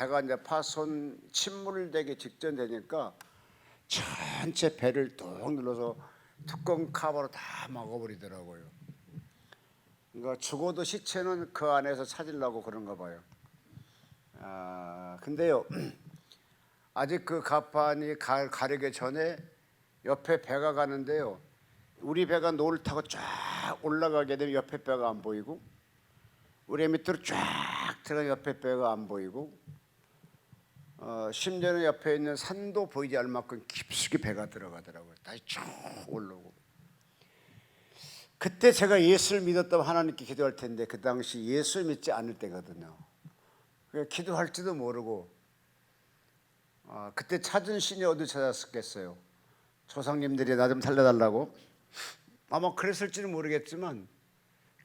배가 이제 파손 침몰되기 직전 되니까 전체 배를 뚝 눌러서 뚜껑 카바로 다 막아버리더라고요. 그러니까 죽어도 시체는 그 안에서 찾으려고 그런가 봐요. 근데요, 아직 그 갑판이 가르기 전에 옆에 배가 가는데요, 우리 배가 노를 타고 쫙 올라가게 되면 옆에 배가 안 보이고, 우리 밑으로 쫙 들어가 옆에 배가 안 보이고, 심지어는 옆에 있는 산도 보이지 않을 만큼 깊숙이 배가 들어가더라고요. 다시 쭉 올라오고. 그때 제가 예수를 믿었다면 하나님께 기도할 텐데 그 당시 예수 믿지 않을 때거든요. 기도할지도 모르고 그때 찾은 신이 어디 찾았겠어요? 조상님들이 나 좀 살려달라고? 아마 그랬을지는 모르겠지만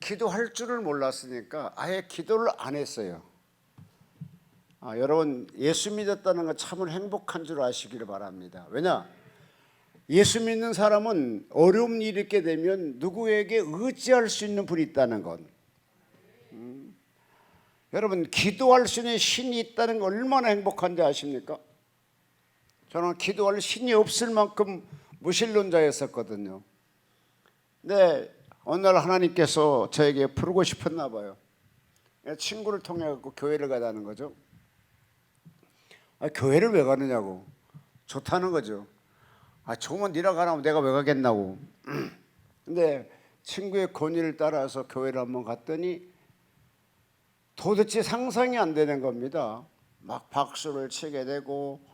기도할 줄을 몰랐으니까 아예 기도를 안 했어요. 여러분, 예수 믿었다는 건 참으로 행복한 줄 아시기를 바랍니다. 왜냐? 예수 믿는 사람은 어려운 일이 있게 되면 누구에게 의지할 수 있는 분이 있다는 것. 여러분, 기도할 수 있는 신이 있다는 거 얼마나 행복한지 아십니까? 저는 기도할 신이 없을 만큼 무신론자였었거든요. 근데 어느 날 하나님께서 저에게 부르고 싶었나 봐요. 친구를 통해 갖고 교회를 가자는 거죠. 교회를 왜 가느냐고. 좋다는 거죠. 좋으면 니랑 가라면 내가 왜 가겠나고. 근데 친구의 권유를 따라서 교회를 한번 갔더니 도대체 상상이 안 되는 겁니다. 막 박수를 치게 되고.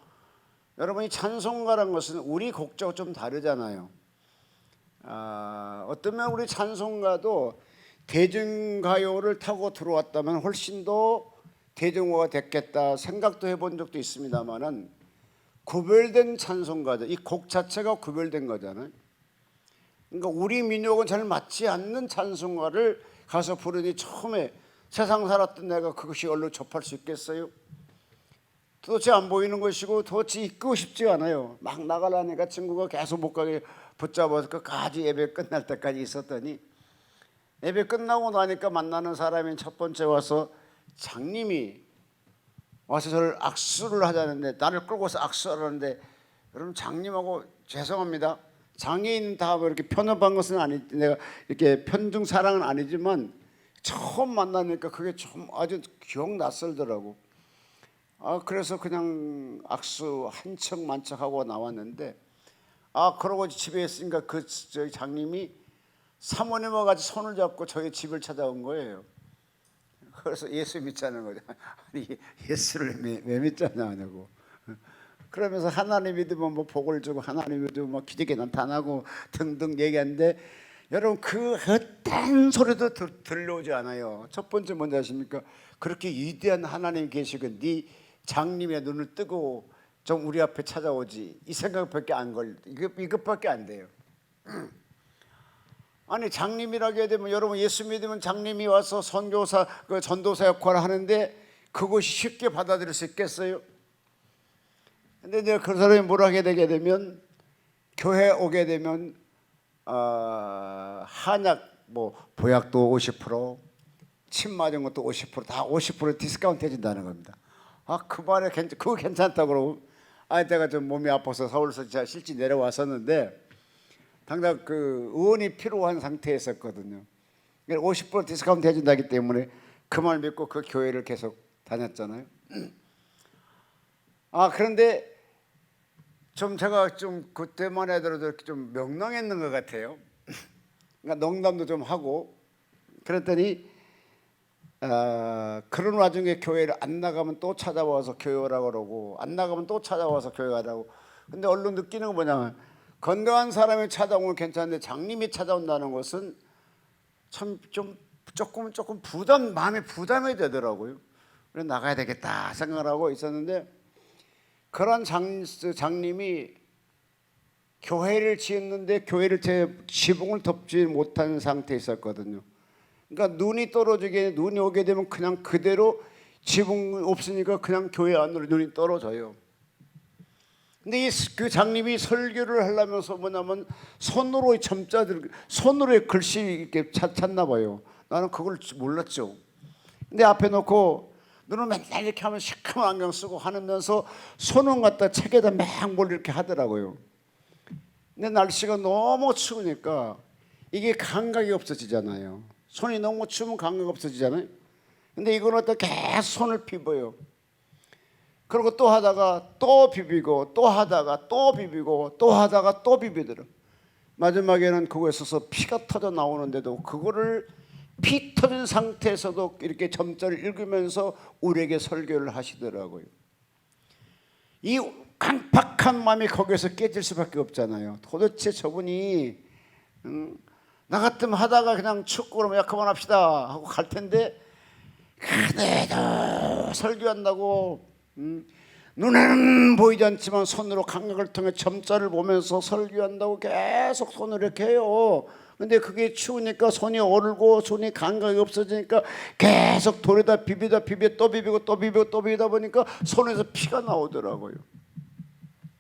여러분이 찬송가라는 것은 우리 곡조가 좀 다르잖아요. 어쩌면 우리 찬송가도 대중가요를 타고 들어왔다면 훨씬 더 대중화가 됐겠다 생각도 해본 적도 있습니다만은 구별된 찬송가죠. 이 곡 자체가 구별된 거잖아요. 그러니까 우리 민족은 잘 맞지 않는 찬송가를 가서 부르니 처음에 세상 살았던 내가 그것이 얼른 접할 수 있겠어요? 도대체 안 보이는 것이고 도대체 이끄고 싶지 않아요. 막 나가려니까 친구가 계속 못 가게 붙잡아서 끝까지 예배 끝날 때까지 있었더니 예배 끝나고 나니까 만나는 사람이 첫 번째 와서 장님이 와서 저를 악수를 하자는데 나를 끌고서 악수하라는데 여러분 장님하고 죄송합니다. 장애인 다 이렇게 편협한 것은 아니지 내가 이렇게 편중 사랑은 아니지만 처음 만나니까 그게 좀 아주 기억 낯설더라고. 그래서 그냥 악수 한 척 만척하고 나왔는데 그러고 집에 있으니까 저희 장님이 사모님과 같이 손을 잡고 저희 집을 찾아온 거예요. 그래서 예수 믿자는 거죠. 아니 예수를 왜 믿자냐고. 그러면서 하나님 믿으면 뭐 복을 주고 하나님 믿으면 뭐 기적이 나타나고 등등 얘기하는데 여러분 그 어떤 소리도 들려오지 않아요. 첫 번째 뭔지 아십니까? 그렇게 위대한 하나님 계시고 네 장님의 눈을 뜨고 좀 우리 앞에 찾아오지 이 생각밖에 안 이것밖에 안 돼요. 아니 장님이라게 되면 여러분 예수 믿으면 장님이 와서 선교사 전도사 역할을 하는데 그것이 쉽게 받아들일 수 있겠어요? 근데 내가 그 사람이 뭘 하게 되게 되면 교회 오게 되면 한약 뭐 보약도 50% 침 맞은 것도 50%다 50% 디스카운트 해준다는 겁니다. 그 말에 그거 괜찮다고 그러고 내가 좀 몸이 아파서 서울에서 제가 실제 내려왔었는데 당장 그 의원이 필요한 상태였었거든요. 50% 디스카운트 해준다기 때문에 그 말 믿고 그 교회를 계속 다녔잖아요. 그런데 좀 제가 좀 그때만 해도 좀 명랑했는 것 같아요. 그러니까 농담도 좀 하고 그랬더니 그런 와중에 교회를 안 나가면 또 찾아와서 교회 오라고 그러고 안 나가면 또 찾아와서 교회 가라고. 근데 얼른 느끼는 건 뭐냐면 건강한 사람이 찾아오면 괜찮은데 장님이 찾아온다는 것은 참 좀 조금 마음에 부담이 되더라고요. 그래서 나가야 되겠다 생각을 하고 있었는데 그런 장님이 교회를 지었는데 교회를 제 지붕을 덮지 못한 상태에 있었거든요. 그러니까 눈이 오게 되면 그냥 그대로 지붕 없으니까 그냥 교회 안으로 눈이 떨어져요. 근데 그 장님이 설교를 하려면서 뭐냐면 손으로 손으로 글씨 이렇게 찾나 봐요. 나는 그걸 몰랐죠. 근데 앞에 놓고 눈을 맨날 이렇게 하면 시커먼 안경 쓰고 하면서 손은 갖다 책에다 막 뭘 이렇게 하더라고요. 근데 날씨가 너무 추우니까 이게 감각이 없어지잖아요. 손이 너무 추우면 감각이 없어지잖아요. 근데 이거는 또 계속 손을 비벼요. 그리고 또 하다가 또 비비고 또 하다가 또 비비고 또 하다가 또 비비더라. 마지막에는 그거에서 피가 터져 나오는데도 그거를 피 터진 상태에서도 이렇게 점자를 읽으면서 우리에게 설교를 하시더라고요. 이 강팍한 마음이 거기서 깨질 수밖에 없잖아요. 도대체 저분이 나 같으면 하다가 그냥 축구 그러면 야 그만합시다 하고 갈 텐데 그래도 설교한다고 눈에는 보이지 않지만 손으로 감각을 통해 점자를 보면서 설교한다고 계속 손을 이렇게 해요. 근데 그게 추우니까 손이 얼고 손이 감각이 없어지니까 계속 돌에다 비비다 비비다 또 비비고 또 비비고 또 비비다 보니까 손에서 피가 나오더라고요.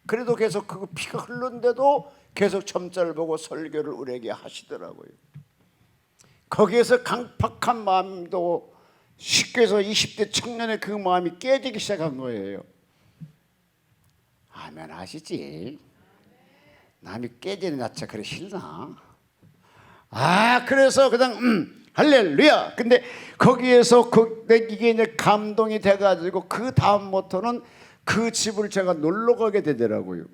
그래도 계속 그 피가 흐르는데도 계속 점자를 보고 설교를 우리에게 하시더라고요. 거기에서 강팍한 마음도 쉽게 해서 20대 청년의 그 마음이 깨지기 시작한 거예요. 아멘 하시지. 남이 깨지는 자체 그래 싫나? 그래서 그냥 할렐루야. 근데 거기에서 이게 이제 감동이 돼가지고 그 다음부터는 그 집을 제가 놀러 가게 되더라고요.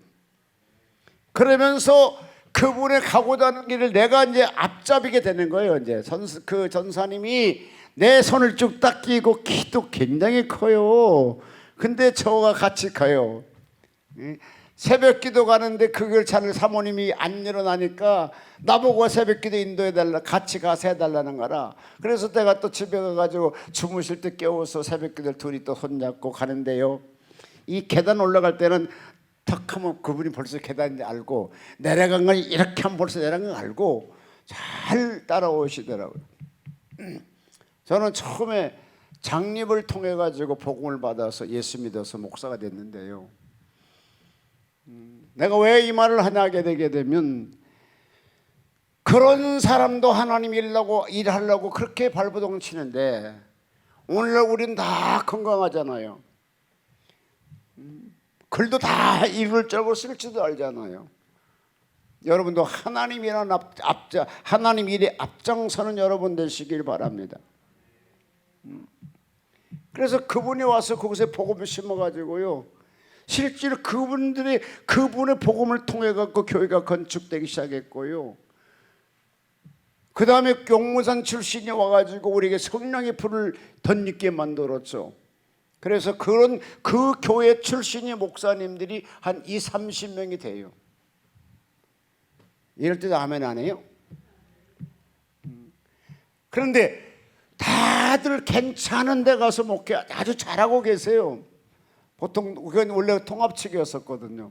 그러면서 그분의 가고자 하는 길을 내가 이제 앞잡이게 되는 거예요. 이제 그 전사님이 내 손을 쭉 딱 끼고 키도 굉장히 커요. 근데 저와 같이 가요. 새벽 기도 가는데 그걸 잘 사모님이 안 일어나니까 나보고 새벽 기도 인도해달라, 같이 가서 해달라는 거라. 그래서 내가 또 집에 가가지고 주무실 때 깨워서 새벽 기도를 둘이 또 손잡고 가는데요. 이 계단 올라갈 때는 턱 하면 그분이 벌써 계단인지 알고 내려간 건 이렇게 하면 벌써 내려간 건 알고 잘 따라오시더라고요. 저는 처음에 장립을 통해 가지고 복음을 받아서 예수 믿어서 목사가 됐는데요. 내가 왜 이 말을 하게 되게 되면 그런 사람도 하나님 일하려고 그렇게 발버둥 치는데 오늘날 우린 다 건강하잖아요. 글도 다 읽을 줄 알고 쓸 줄도 알잖아요. 여러분도 하나님 일에 앞장서는 여러분 되시길 바랍니다. 그래서 그분이 와서 그곳에 복음을 심어가지고요. 실제로 그분의 복음을 통해 갖고 교회가 건축되기 시작했고요. 그 다음에 용무산 출신이 와가지고 우리에게 성령의 불을 덧입게 만들었죠. 그래서 그 교회 출신의 목사님들이 한 20-30명이 돼요. 이럴 때도 아멘 안 해요? 그런데 다들 괜찮은 데 가서 목회 아주 잘하고 계세요. 보통 그건 원래 통합측이었었거든요.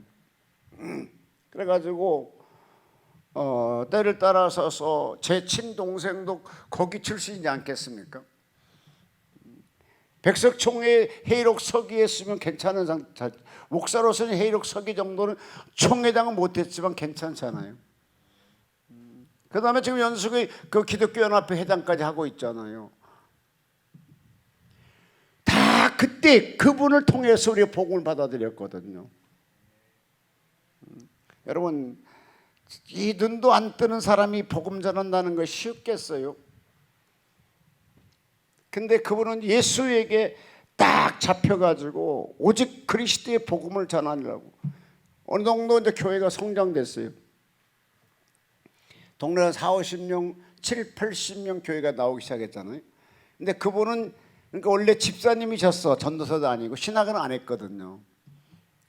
그래가지고 때를 따라서서 제 친동생도 거기 출신이지 않겠습니까? 백석총회 회의록 서기에 있으면 괜찮은 목사로서는 회의록 서기 정도는 총회장은 못했지만 괜찮잖아요. 그 다음에 지금 연수의 그 기독교연합회 회장까지 하고 있잖아요. 다 그때 그분을 통해서 우리가 복음을 받아들였거든요. 여러분, 이 눈도 안 뜨는 사람이 복음 전한다는 것이 쉽겠어요? 근데 그분은 예수에게 딱 잡혀가지고 오직 그리스도의 복음을 전하려고 어느 정도 이제 교회가 성장됐어요. 동네에 40-50명, 70-80명 교회가 나오기 시작했잖아요. 근데 그분은 그러니까 원래 집사님이셨어. 전도사도 아니고 신학은 안 했거든요.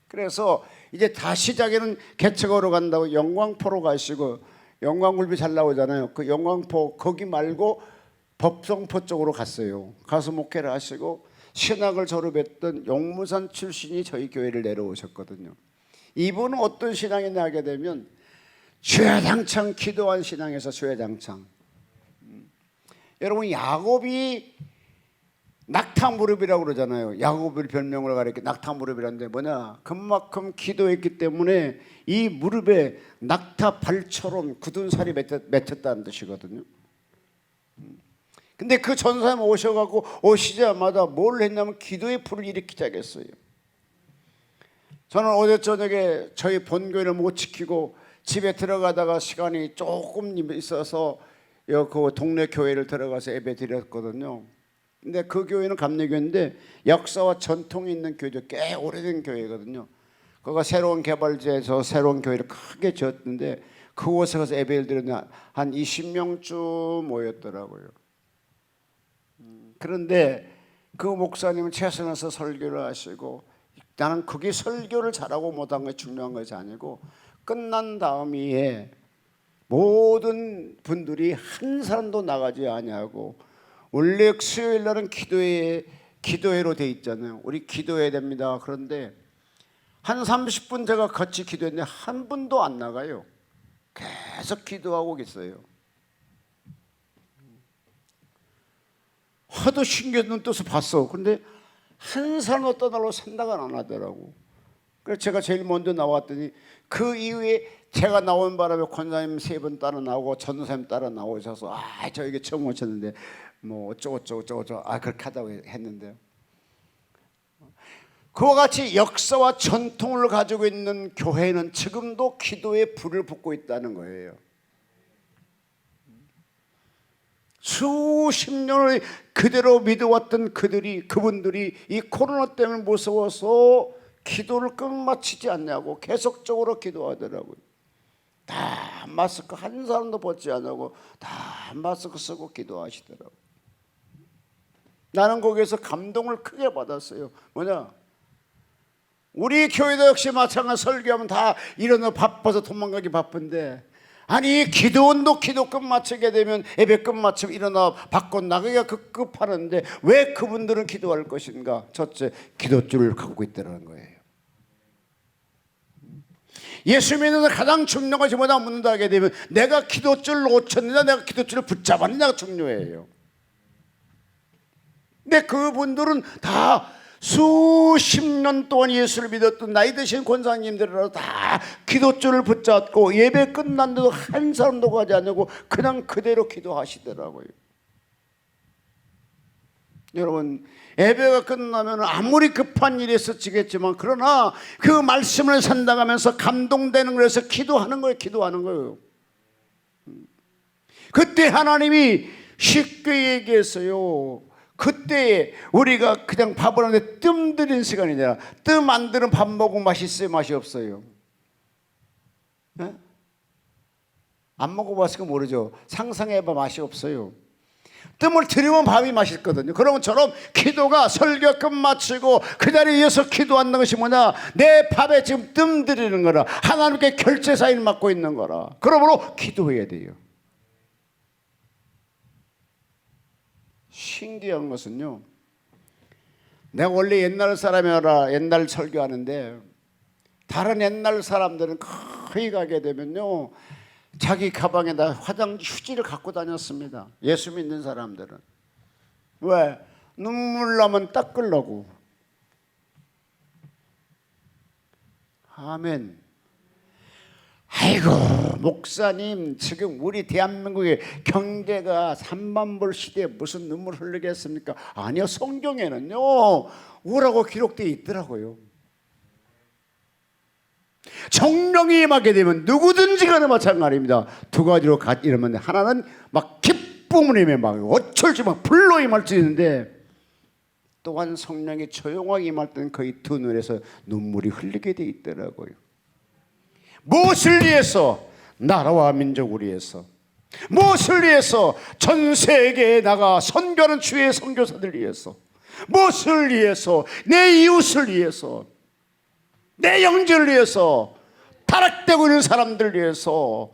그래서 이제 다 시작에는 개척으로 간다고 영광포로 가시고 영광굴비 잘 나오잖아요. 그 영광포 거기 말고 법성포 쪽으로 갔어요. 가서 목회를 하시고 신학을 졸업했던 용무산 출신이 저희 교회를 내려오셨거든요. 이분은 어떤 신앙이냐 하게 되면 주야장창 기도한 신앙에서 주야장창. 여러분 야곱이 낙타무릎이라고 그러잖아요. 야곱을 별명으로 가리켜 낙타무릎이라는데 뭐냐, 그만큼 기도했기 때문에 이 무릎에 낙타 발처럼 굳은 살이 맺혔다는 뜻이거든요. 근데 그 전사님 오셔가지고 오시자마자 뭘 했냐면 기도의 불을 일으키기 시작했어요. 저는 어제 저녁에 저희 본교회를 못 지키고 집에 들어가다가 시간이 조금 있어서 그 동네 교회를 들어가서 예배 드렸거든요. 근데 그 교회는 감리교회인데 역사와 전통이 있는 교회죠. 꽤 오래된 교회거든요. 그가 새로운 개발지에서 새로운 교회를 크게 지었는데 그곳에 가서 예배를 드렸는데 한 20명쯤 모였더라고요. 그런데 그 목사님은 최선에서 설교를 하시고, 나는 그게 설교를 잘하고 못한 것이 중요한 것이 아니고 끝난 다음에 모든 분들이 한 사람도 나가지 아니하고, 원래 수요일 날은 기도회로 돼 있잖아요. 우리 기도해야 됩니다. 그런데 한 30분 제가 같이 기도했는데 한 분도 안 나가요. 계속 기도하고 계세요. 하도 신기해 눈 떠서 봤어. 근데 한 사람도 떠나려고 생각은 안 하더라고. 그래서 제가 제일 먼저 나왔더니 그 이후에 제가 나온 바람에 권사님 3분 따라 나오고 전사님 따라 나오셔서 저에게 처음 오셨는데 뭐 어쩌고 그렇게 하다고 했는데요. 그와 같이 역사와 전통을 가지고 있는 교회는 지금도 기도에 불을 붙고 있다는 거예요. 수십 년을 그대로 믿어왔던 그분들이 이 코로나 때문에 무서워서 기도를 끝마치지 않냐고 계속적으로 기도하더라고요. 다 마스크 한 사람도 벗지 않고 다 마스크 쓰고 기도하시더라고요. 나는 거기에서 감동을 크게 받았어요. 뭐냐? 우리 교회도 역시 마찬가지. 설교하면 다 일어나 바빠서 도망가기 바쁜데, 아니 기도원도 기도 끝마치게 되면 예배 끝마치면 일어나 밖으로 나가기가 급급하는데 왜 그분들은 기도할 것인가? 첫째, 기도줄을 갖고 있다는 거예요. 예수 믿는 가장 중요한 것이 뭐냐 묻는다 하게 되면 내가 기도줄을 놓쳤느냐 내가 기도줄을 붙잡았느냐가 중요해요. 근데 그분들은 다 수십 년 동안 예수를 믿었던 나이 드신 권사님들이라도 다 기도줄을 붙잡고 예배 끝났는데도 한 사람도 가지 않고 그냥 그대로 기도하시더라고요. 여러분, 예배가 끝나면 아무리 급한 일이 있었지겠지만 그러나 그 말씀을 산다가면서 감동되는 거에서 기도하는 거예요. 기도하는 거예요. 그때 하나님이 쉽게 얘기했어요. 그때 우리가 그냥 밥을 하는데 뜸 들인 시간이 아니라 뜸 안 들은 밥 먹으면 맛이 있어요? 맛이 없어요? 네? 안 먹어봤으니까 모르죠. 상상해봐 맛이 없어요. 뜸을 들이면 밥이 맛있거든요. 그런 것처럼 기도가 설교 끝마치고 그 자리에 이어서 기도하는 것이 뭐냐? 내 밥에 지금 뜸 들이는 거라. 하나님께 결제 사인을 맡고 있는 거라. 그러므로 기도해야 돼요. 신기한 것은요, 내가 원래 옛날 사람이라 옛날 설교하는데 다른 옛날 사람들은 거기 가게 되면요 자기 가방에다 화장 휴지를 갖고 다녔습니다. 예수 믿는 사람들은. 왜? 눈물 나면 닦으려고. 아멘. 아이고 목사님, 지금 우리 대한민국의 경제가 3만 불 시대에 무슨 눈물 흘리겠습니까? 아니요, 성경에는요 우라고 기록되어 있더라고요. 성령이 임하게 되면 누구든지 간에 마찬가지입니다. 두 가지로 이러면 하나는 막 기쁨을 임해 막 어쩔 줄 막 불로 임할 수 있는데, 또한 성령이 조용하게 임할 때는 거의 두 눈에서 눈물이 흘리게 돼 있더라고요. 무엇을 위해서? 나라와 민족을 위해서. 무엇을 위해서? 전 세계에 나가 선교하는 주의 선교사들 위해서. 무엇을 위해서? 내 이웃을 위해서, 내 형제를 위해서, 타락되고 있는 사람들 위해서.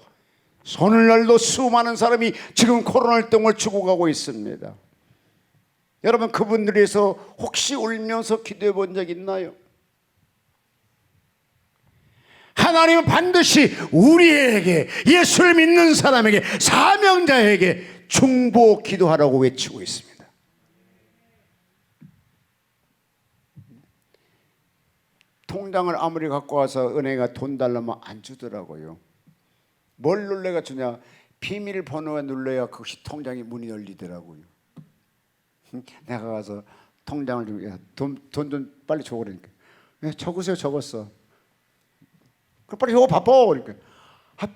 오늘날도 수많은 사람이 지금 코로나 때문에 죽어가고 있습니다. 여러분, 그분들 위해서 혹시 울면서 기도해 본 적 있나요? 하나님은 반드시 우리에게, 예수를 믿는 사람에게, 사명자에게 중보 기도하라고 외치고 있습니다. 통장을 아무리 갖고 와서 은행에 돈 달라면 안 주더라고요. 뭘 눌러가 주냐? 비밀번호에 눌러야 그것이 통장이 문이 열리더라고요. 내가 가서 통장을 돈 좀 빨리 줘 그러니까. 적으세요. 적었어. 그럼 빨리 적어 바빠. 그러니까.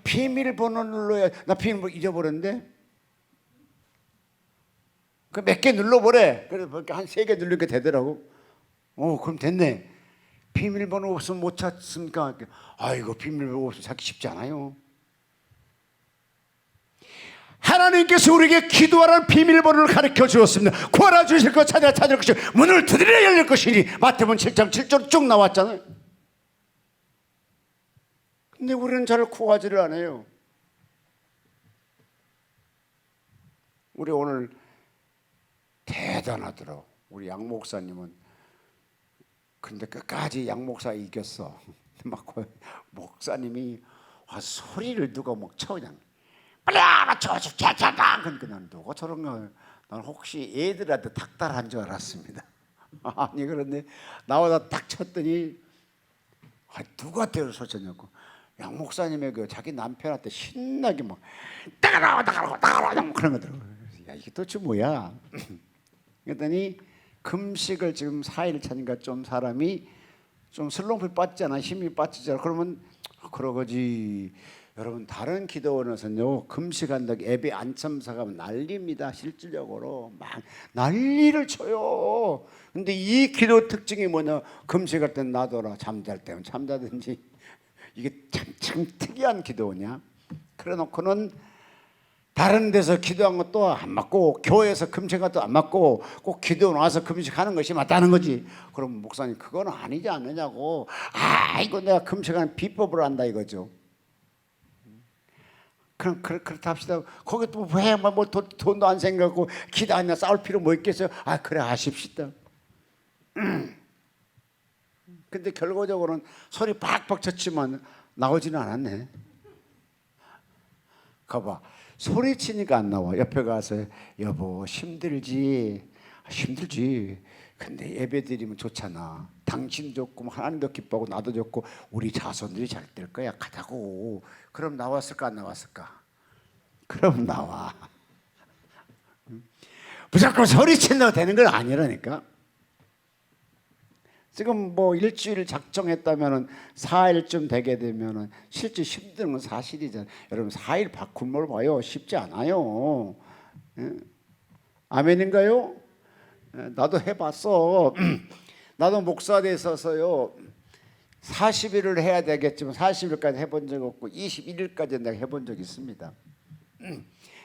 비밀번호 눌러야. 나 비밀번호 잊어버렸는데. 그 몇 개 눌러보래. 그래서 한 3개 누르니까 되더라고. 그럼 됐네. 비밀번호 없으면 못 찾습니까? 아이고, 비밀번호 없으면 찾기 쉽지 않아요. 하나님께서 우리에게 기도하라는 비밀번호를 가르쳐 주었습니다. 구하라 주실 것, 찾으라 찾을 것이요 문을 두드리라 열릴 것이니. 마태복음 7장 7절 쭉 나왔잖아요. 근데 우리는 잘 구하지를 않아요. 우리 오늘 대단하더라고. 우리 양 목사님은. 근데 끝까지 양 목사 이겼어. 막 목사님이 소리를 누가 막 쳐 그냥. 빨리 알아쳐 주자자가. 그러니까 난 누가 저런 거. 난 혹시 애들한테 닥달한 줄 알았습니다. 아니 그런데 나와서 딱 쳤더니 누가 때려 쳤냐고. 양 목사님의 그 자기 남편한테 신나게 막 나가라 그런 거더라고요. 야 이게 도대체 뭐야? 그랬더니 금식을 지금 4일 차니까 좀 사람이 좀 슬럼프에 빠지잖아. 힘이 빠지잖아. 그러면 그러거지. 여러분 다른 기도원에서는요 금식한다고 예배 안 참석하면 난리입니다. 실질적으로 막 난리를 쳐요. 근데 이 기도 특징이 뭐냐? 금식할 땐 놔둬라. 잠잘 때는 잠자든지. 이게 참 특이한 기도냐? 그래놓고는 다른 데서 기도한 것도 안 맞고 교회에서 금식한 것도 안 맞고 꼭 기도 나와서 금식하는 것이 맞다는 거지. 그럼 목사님 그건 아니지 않느냐고. 이거 내가 금식하는 비법을 안다 이거죠. 그럼 그렇다 합시다. 거기 또 왜 뭐 돈도 안 생각하고 기도 안 나 싸울 필요 뭐 있겠어요? 그래 하십시다. 근데 결과적으로는 소리 팍팍 쳤지만 나오지는 않았네. 가봐. 소리치니까 안 나와. 옆에 가서 여보 힘들지. 근데 예배 드리면 좋잖아. 당신 좋고 하나님도 기뻐하고 나도 좋고 우리 자손들이 잘 될 거야. 가자고. 그럼 나왔을까 안 나왔을까? 그럼 나와. 무조건 소리친다고 되는 건 아니라니까. 지금 뭐 일주일 작정했다면은 4일쯤 되게 되면은 실제 힘든 건 사실이잖아요. 여러분 4일 굶을 봐요. 쉽지 않아요. 아멘인가요? 나도 해봤어. 나도 목사에 있어서요 40일을 해야 되겠지만 40일까지 해본 적 없고 21일까지 내가 해본 적 있습니다.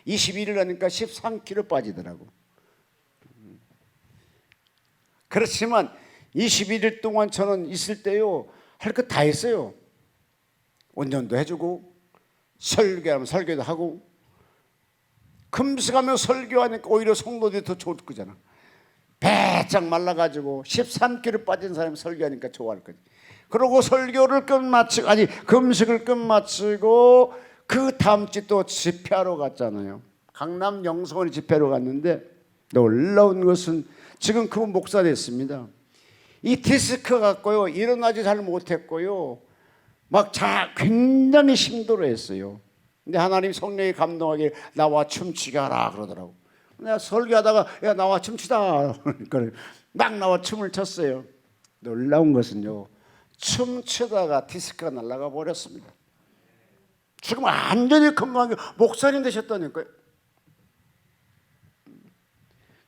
21일 하니까 13kg 빠지더라고. 그렇지만 21일 동안 저는 있을 때요 할 것 다 했어요. 운전도 해주고 설교하면 설교도 하고 금식하며 설교하니까 오히려 성도들이 더 좋을 거잖아. 배짱 말라가지고 13kg 빠진 사람이 설교하니까 좋아할 거지. 그러고 설교를 끝마치고 금식을 끝마치고 그 다음 주 또 집회하러 갔잖아요. 강남 영성원에 집회로 갔는데 놀라운 것은 지금 그분 목사 됐습니다. 이 디스크 갖고요 일어나지 잘 못했고요 막 굉장히 힘들어했어요. 근데 하나님 성령이 감동하게 나와 춤추게 하라 그러더라고. 내가 설교하다가 야 나와 춤추다 그러니까 막 나와 춤을 췄어요. 놀라운 것은요 춤추다가 디스크가 날아가 버렸습니다. 지금 완전히 건강하게 목사님 되셨다니까요.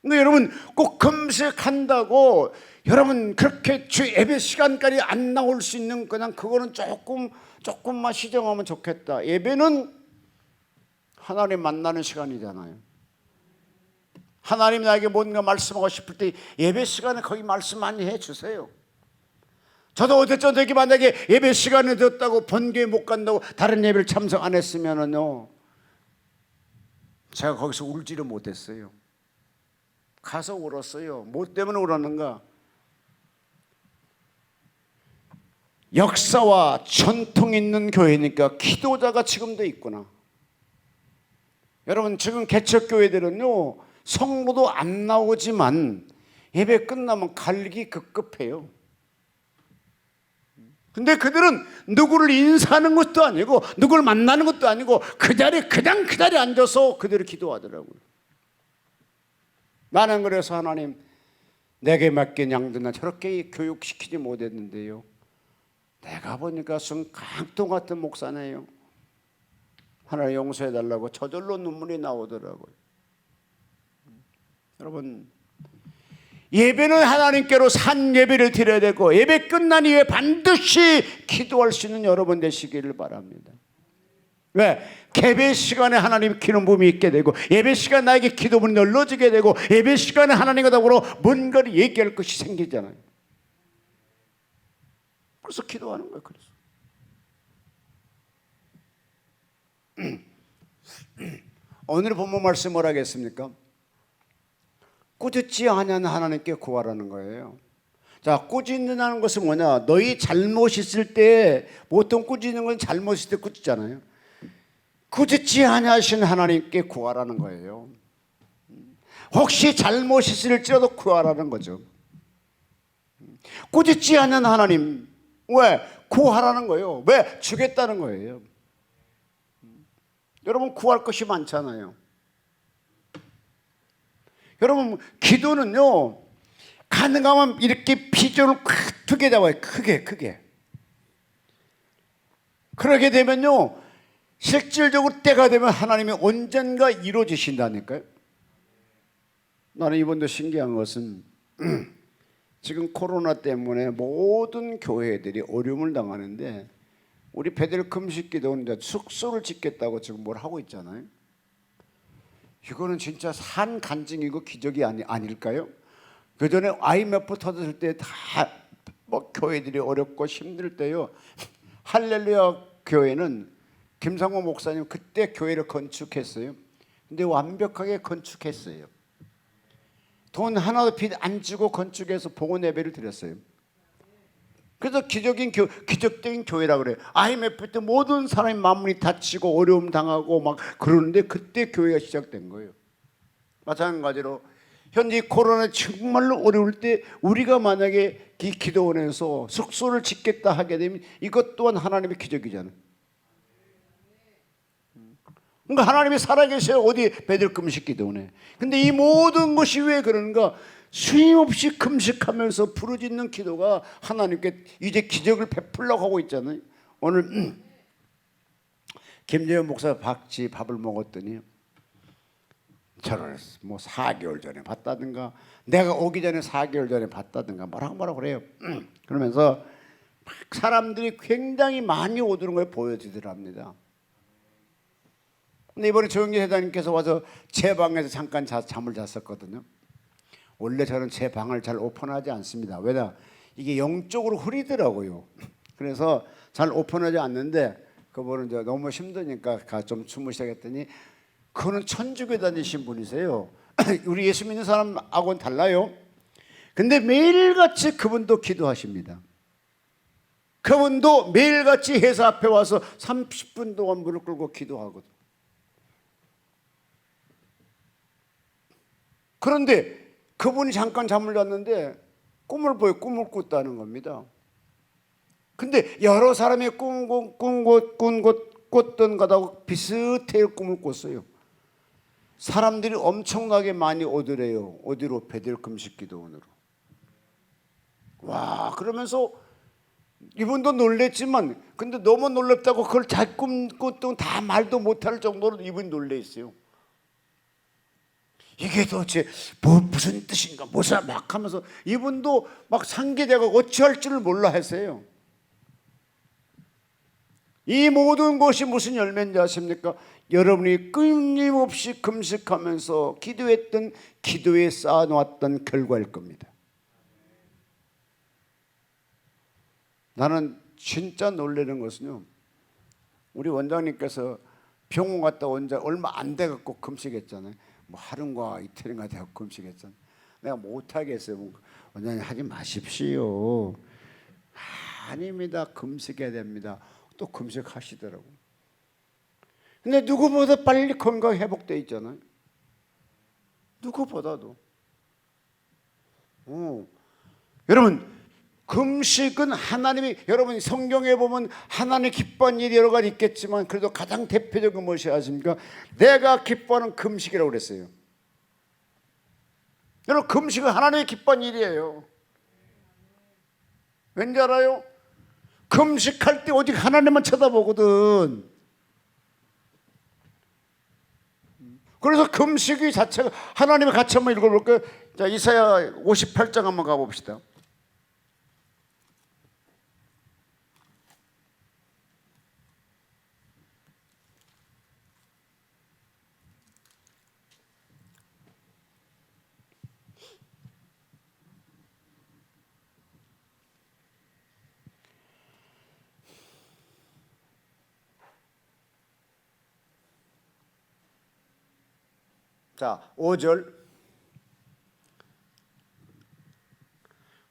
근데 여러분 꼭 금식한다고 여러분 그렇게 주 예배 시간까지 안 나올 수 있는 그냥 그거는 조금만 시정하면 좋겠다. 예배는 하나님 만나는 시간이잖아요. 하나님 나에게 뭔가 말씀하고 싶을 때 예배 시간에 거기 말씀 많이 해주세요. 저도 어쨌든 만약에 예배 시간이 됐다고 본교회 못 간다고 다른 예배를 참석 안 했으면은요 제가 거기서 울지를 못했어요. 가서 울었어요. 뭐 때문에 울었는가? 역사와 전통 있는 교회니까 기도자가 지금도 있구나. 여러분 지금 개척교회들은요 성도도 안 나오지만 예배 끝나면 갈기 급급해요. 근데 그들은 누구를 인사하는 것도 아니고 누구를 만나는 것도 아니고 그 자리에 그냥 그 자리에 앉아서 그들이 기도하더라고요. 나는 그래서 하나님, 내게 맡긴 양들 나 저렇게 교육시키지 못했는데요. 내가 보니까 강동 같은 목사네요. 하나님 용서해달라고 저절로 눈물이 나오더라고요. 여러분, 예배는 하나님께로 산 예배를 드려야 되고, 예배 끝난 이후에 반드시 기도할 수 있는 여러분 되시기를 바랍니다. 왜? 예배 시간에 하나님 기름 부음이 있게 되고, 예배 시간 나에게 기도문이 열려지게 되고, 예배 시간에 하나님과 더불어 뭔가를 얘기할 것이 생기잖아요. 그래서 기도하는 거예요. 그래서 오늘 본문 말씀 뭐라 하겠습니까? 꾸짖지 아니하는 하나님께 구하라는 거예요. 자, 꾸짖는다는 것은 뭐냐? 너희 잘못 있을 때, 보통 꾸짖는 건 잘못 있을 때 꾸짖잖아요. 꾸짖지 아니하신 하나님께 구하라는 거예요. 혹시 잘못 있을지라도 구하라는 거죠. 꾸짖지 않는 하나님, 왜? 구하라는 거예요. 왜? 주겠다는 거예요. 여러분, 구할 것이 많잖아요. 여러분, 기도는요, 가능하면 이렇게 비전을 크게 잡아요. 크게. 그러게 되면요, 실질적으로 때가 되면 하나님이 언젠가 이루어지신다니까요. 나는 이번도 신기한 것은 지금 코로나 때문에 모든 교회들이 어려움을 당하는데, 우리 베델 금식기도는 숙소를 짓겠다고 지금 뭘 하고 있잖아요. 이거는 진짜 산 간증이고 기적이 아닐까요? 그 전에 IMF 터졌을 때 다 뭐 교회들이 어렵고 힘들 때요, 할렐루야 교회는 김상호 목사님 그때 교회를 건축했어요. 근데 완벽하게 건축했어요. 돈 하나도 빚 안 주고 건축해서 봉헌 예배를 드렸어요. 그래서 기적적인 교회라 그래요. IMF 때 모든 사람이 마음이 다치고 어려움 당하고 막 그러는데 그때 교회가 시작된 거예요. 마찬가지로 현재 코로나 정말로 어려울 때 우리가 만약에 이 기도원에서 숙소를 짓겠다 하게 되면 이것 또한 하나님의 기적이잖아요. 그러니까 하나님이 살아계셔요. 어디? 베델 금식 기도원에. 근데 이 모든 것이 왜 그런가? 수임없이 금식하면서 부르짖는 기도가 하나님께 이제 기적을 베풀려고 하고 있잖아요. 오늘 김재현 목사 밥을 먹었더니 저를 뭐 4개월 전에 봤다든가, 내가 오기 전에 4개월 전에 봤다든가 뭐라고 그래요. 그러면서 막 사람들이 굉장히 많이 오드는 걸 보여주더랍니다. 근데 이번에 조영재 회장님께서 와서 제 방에서 잠깐 잠을 잤었거든요. 원래 저는 제 방을 잘 오픈하지 않습니다. 왜냐? 이게 영적으로 흐리더라고요. 그래서 잘 오픈하지 않는데, 그분은 이제 너무 힘드니까 좀 주무시겠더니, 그거는 천주교 다니신 분이세요. 우리 예수 믿는 사람하고는 달라요. 근데 매일같이 그분도 기도하십니다. 그분도 매일같이 회사 앞에 와서 30분 동안 무릎 꿇고 기도하거든. 그런데 그분이 잠깐 잠을 잤는데 꿈을 꿨다는 겁니다. 근데 여러 사람이 꿨던 것하고 비슷해요. 꿈을 꿨어요. 사람들이 엄청나게 많이 오더래요. 어디로? 베델 금식 기도원으로. 와, 그러면서 이분도 놀랬지만, 근데 너무 놀랍다고 그걸 잘 꿈꿨던 다 말도 못할 정도로 이분이 놀래 있어요. 이게 도대체 무슨 뜻인가 막 하면서 이분도 막 상기되고 어찌할 줄을 몰라 했어요. 이 모든 것이 무슨 열매인지 아십니까? 여러분이 끊임없이 금식하면서 기도했던, 기도에 쌓아놓았던 결과일 겁니다. 나는 진짜 놀라는 것은요, 우리 원장님께서 병원 갔다 온 지 얼마 안 돼갖고 금식했잖아요. 뭐 하루인가 이틀인가 돼갖고 금식했잖아요. 내가 못하겠어요. 원장님 하지 마십시오. 아닙니다. 금식해야 됩니다. 또 금식하시더라고요. 근데 누구보다 빨리 건강 회복돼 있잖아요. 누구보다도. 여러분, 금식은 하나님이, 여러분 성경에 보면 하나님 기뻐하는 일이 여러 가지 있겠지만 그래도 가장 대표적인 것이 아십니까? 내가 기뻐하는 금식이라고 그랬어요. 여러분, 금식은 하나님의 기뻐하는 일이에요. 왠지 알아요? 금식할 때 오직 하나님만 쳐다보거든. 그래서 금식이 자체가 하나님의 가치 한번 읽어볼까요? 자, 이사야 58장 한번 가봅시다. 자, 5절,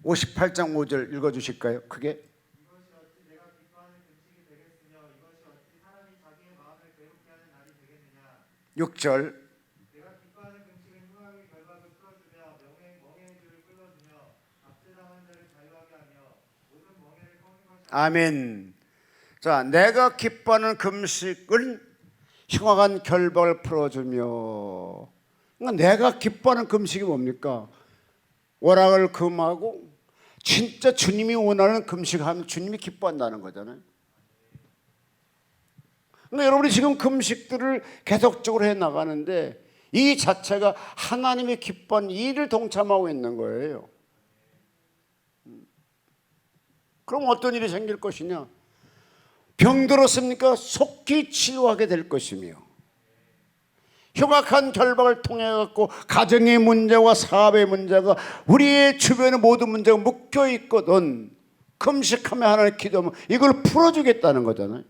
58장 5절 읽어주실까요? 크게. 이것이 어찌 내가 기뻐하는 금식이 되겠으며 이것이 어찌 사람이 자기의 마음을 괴롭게 하는 날이 되겠느냐. 6절, 내가 기뻐하는 금식은 흉악의 결박을 풀어주며 멍에의 줄을 끌어주며 압제당한 자를 자유하게 하며 모든 멍에를 꺾는 것이 아멘. 자, 내가 기뻐하는 금식은 흉악한 결박을 풀어주며. 그러니까 내가 기뻐하는 금식이 뭡니까? 오락을 금하고 진짜 주님이 원하는 금식하면 주님이 기뻐한다는 거잖아요. 그러니까 여러분이 지금 금식들을 계속적으로 해 나가는데 이 자체가 하나님의 기뻐하는 일을 동참하고 있는 거예요. 그럼 어떤 일이 생길 것이냐? 병들었습니까? 속히 치유하게 될 것이며, 흉악한 결박을 통해 갖고 가정의 문제와 사업의 문제가, 우리의 주변의 모든 문제가 묶여 있거든. 금식하며 하나님 기도하면 이걸 풀어주겠다는 거잖아요.